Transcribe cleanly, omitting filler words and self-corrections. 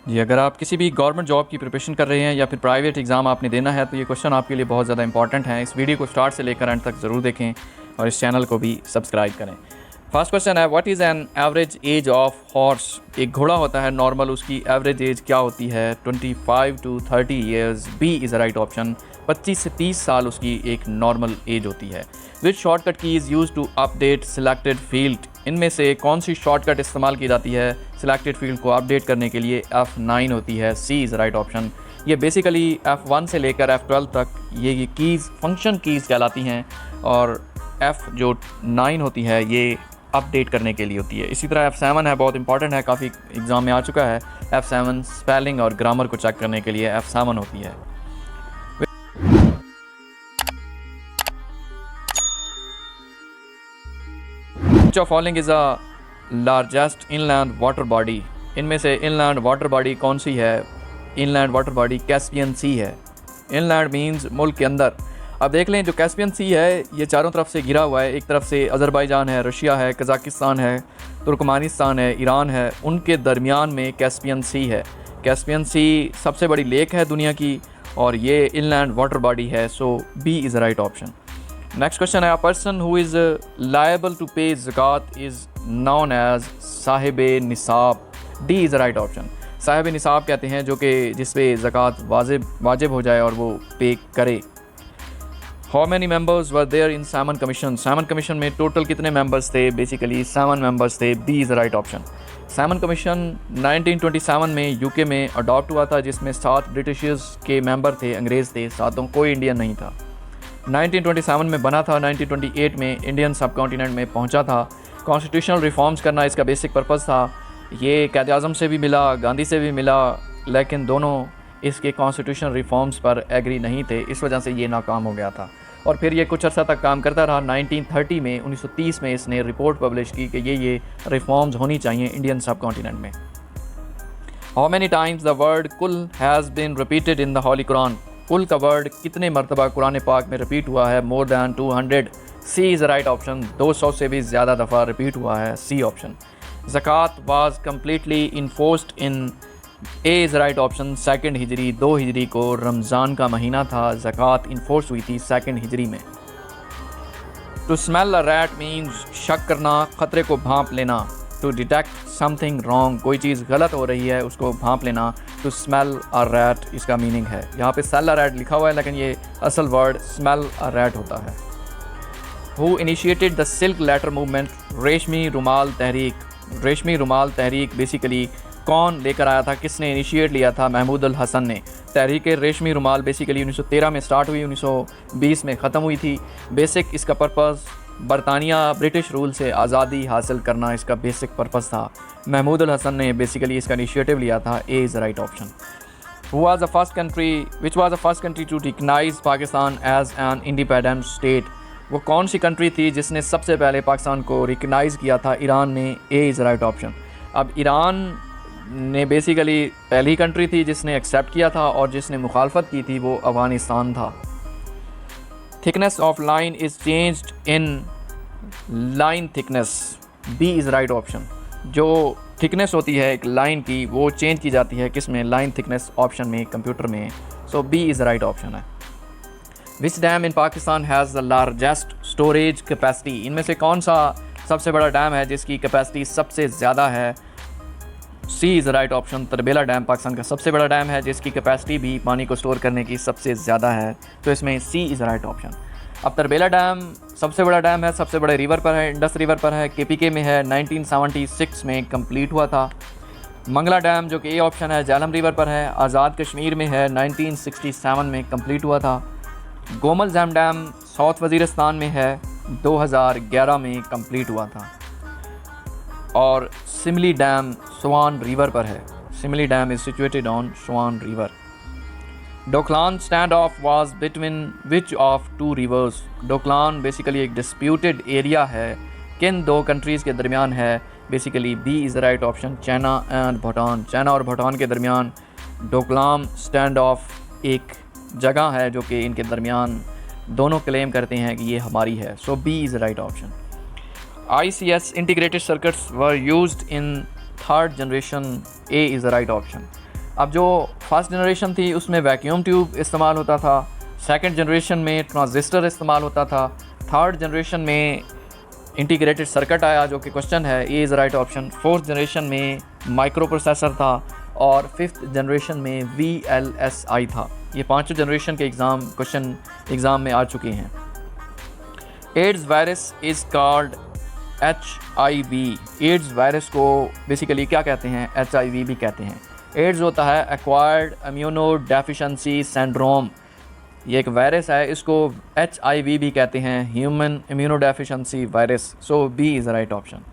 जी, अगर आप किसी भी गवर्नमेंट जॉब की प्रिपरेशन कर रहे हैं या फिर प्राइवेट एग्ज़ाम आपने देना है तो ये क्वेश्चन आपके लिए बहुत ज़्यादा इंपॉर्टेंट है। इस वीडियो को स्टार्ट से लेकर एंड तक ज़रूर देखें और इस चैनल को भी सब्सक्राइब करें। फर्स्ट क्वेश्चन है, what is an average age of horse? एक घोड़ा होता है नॉर्मल, उसकी एवरेज एज क्या होती है? 25 to 30 years. B is the right option. 25 से 30 साल उसकी एक नॉर्मल एज होती है। Which shortcut key is use to update selected field? इनमें से कौन सी शॉर्टकट इस्तेमाल की जाती है सिलेक्टेड फील्ड को अपडेट करने के लिए? F9 होती है। C is right option. ये बेसिकली F1 से लेकर F12 तक ये कीज़ फंक्शन कीज़ कहलाती हैं और F9 होती है ये अपडेट करने के लिए होती है। इसी तरह F7 है, बहुत इंपॉर्टेंट है, काफ़ी एग्ज़ाम में आ चुका है। F7 स्पेलिंग और ग्रामर को चेक करने के लिए F7 होती है। Which of following is a largest inland water body? इनमें से inland water body कौन सी है? inland water body कैस्पियन सी है। inland means मुल्क के अंदर। अब देख लें, जो कैस्पियन सी है ये चारों तरफ से घिरा हुआ है। एक तरफ से अज़रबैजान है, रशिया है, कज़ाकिस्तान है, तुर्कमानिस्तान है, ईरान है, उनके दरमियान में कैस्पियन सी है। कैस्पियन सी सबसे बड़ी लेक है दुनिया की और ये इनलैंड वाटर बॉडी है। So B is the right option. Next question है, a person who is liable to pay ज़कात इज़ नोन एज साहिब निसाब। D is the right option. साहिब निसाब कहते हैं जो कि जिस पे ज़कात वाजिब हो जाए और वो पे करे। How many members were there in Simon Commission? Simon Commission में टोटल कितने मेंबर्स थे? बेसिकली 7 मेंबर्स थे। B is the right option. Simon Commission 1927 में यूके में अडॉप्ट हुआ था, जिसमें 7 ब्रिटिशर्स के मेंबर थे, अंग्रेज़ थे, सातों कोई इंडियन नहीं था। 1927 में बना था, 1928 में इंडियन सब कॉन्टिनेंट में पहुंचा था। कॉन्स्टिट्यूशनल रिफॉर्म्स करना इसका बेसिक पर्पज़ था। ये क़ायद आज़म से भी मिला, गांधी से भी मिला, लेकिन दोनों इसके कॉन्स्टिट्यूशनल रिफॉर्म्स पर एग्री नहीं थे, इस वजह से ये नाकाम हो गया था। और फिर ये कुछ अर्सा तक काम करता रहा। 1930 में 1930 में इसने रिपोर्ट पब्लिश की कि ये रिफॉर्म्स होनी चाहिए इंडियन सब कॉन्टिनेंट में। How many times the word कुल has been repeated in the holy Quran? कुल का वर्ड कितने मरतबा कुरान पाक में रिपीट हुआ है? More than 200। C is the right option. 200 से भी ज़्यादा दफ़ा रिपीट हुआ है। C option. ज़कात was completely enforced in. A is right option. 2nd हिजरी, 2 हिजरी को रमज़ान का महीना था, ज़कात इन्फोर्स हुई थी 2nd हिजरी में। To smell a rat means शक करना, ख़तरे को भांप लेना। टू डिटेक्ट समथिंग रॉन्ग, कोई चीज़ गलत हो रही है उसको भांप लेना। टू स्मेल अ रैट इसका मीनिंग है। यहाँ पे सेल अ रैट लिखा हुआ है लेकिन ये असल वर्ड स्मेल अ रैट होता है। Who initiated the silk letter movement? Reshmi Rumal तहरीक। रेशमी रुमाल तहरीक बेसिकली कौन लेकर आया था, किसने इनिशिएट लिया था? महमूद अल हसन ने। तहरीक रेशमी रुमाल बेसिकली 1913 में स्टार्ट हुई, 1920 में ख़त्म हुई थी। बेसिक इसका पर्पज़ बरतानिया ब्रिटिश रूल से आज़ादी हासिल करना इसका बेसिक पर्पज़ था। महमूद अल हसन ने बेसिकली इसका इनिशिएटिव लिया था। A is the right option. Which was the first country to recognise Pakistan as an independent state? वो कौन सी कंट्री थी जिसने सबसे पहले पाकिस्तान को रिकग्नाइज़ किया था? ईरान ने। ए इज़ द राइट ऑप्शन। अब ईरान ने बेसिकली पहली कंट्री थी जिसने एक्सेप्ट किया था और जिसने मुखालफत की थी वो अफ़गानिस्तान था। Thickness of line is changed in line thickness. B is right option. जो थिकनेस होती है एक लाइन की वो चेंज की जाती है किस में? लाइन थिकनेस ऑप्शन में, कंप्यूटर में। So B is right option है। Which dam in Pakistan has the largest storage capacity? इनमें से कौन सा सबसे बड़ा डैम है जिसकी कैपेसिटी सबसे ज़्यादा है? C is right option. Tarbela dam Pakistan का सबसे बड़ा डैम है जिसकी कैपेसिटी भी पानी को स्टोर करने की सबसे ज़्यादा है, तो इसमें सी इज़ राइट ऑप्शन। अब तरबेला डैम सबसे बड़ा डैम है, सबसे बड़े रिवर पर है, इंडस रिवर पर है, KPK में है, 1976 में कंप्लीट हुआ था। मंगला डैम जो कि ए ऑप्शन है, झेलम रिवर पर है, आज़ाद कश्मीर में है, 1967 में कंप्लीट हुआ था। Gomal jam dam south Waziristan में है, 2011 में कंप्लीट हुआ था। और सिमली डैम स्वान रिवर पर है। Simly dam is situated on Swan river. Doklam standoff was between which of 2 rivers? Doklam basically एक डिस्प्यूटेड एरिया है, किन 2 कंट्रीज़ के दरमियान है? Basically B is the right option. China and Bhutan. China और भूटान के दरमियान डोकलाम स्टैंड ऑफ एक जगह है जो कि इनके दरमियान दोनों क्लेम करते हैं कि ये हमारी है। So B is the right option. ICS integrated circuits were used in 3rd generation. A is the right option. अब जो फर्स्ट जनरेशन थी उसमें वैक्यूम ट्यूब इस्तेमाल होता था, सेकंड जनरेशन में ट्रांजिस्टर इस्तेमाल होता था, थर्ड जनरेशन में इंटीग्रेटेड सर्किट आया जो कि क्वेश्चन है, ए is right option. Fourth generation में माइक्रो प्रोसेसर था और फिफ्थ जनरेशन में VLSI था। ये पांचों जनरेशन के क्वेश्चन एग्ज़ाम में आ चुके हैं। AIDS virus is called HIV। AIDS virus को बेसिकली क्या कहते हैं? HIV भी कहते हैं। एड्स होता है एक्वायर्ड इम्यूनो डेफिशिएंसी सिंड्रोम। ये एक वायरस है, इसको HIV भी कहते हैं, human immuno deficiency virus. So B is the right option.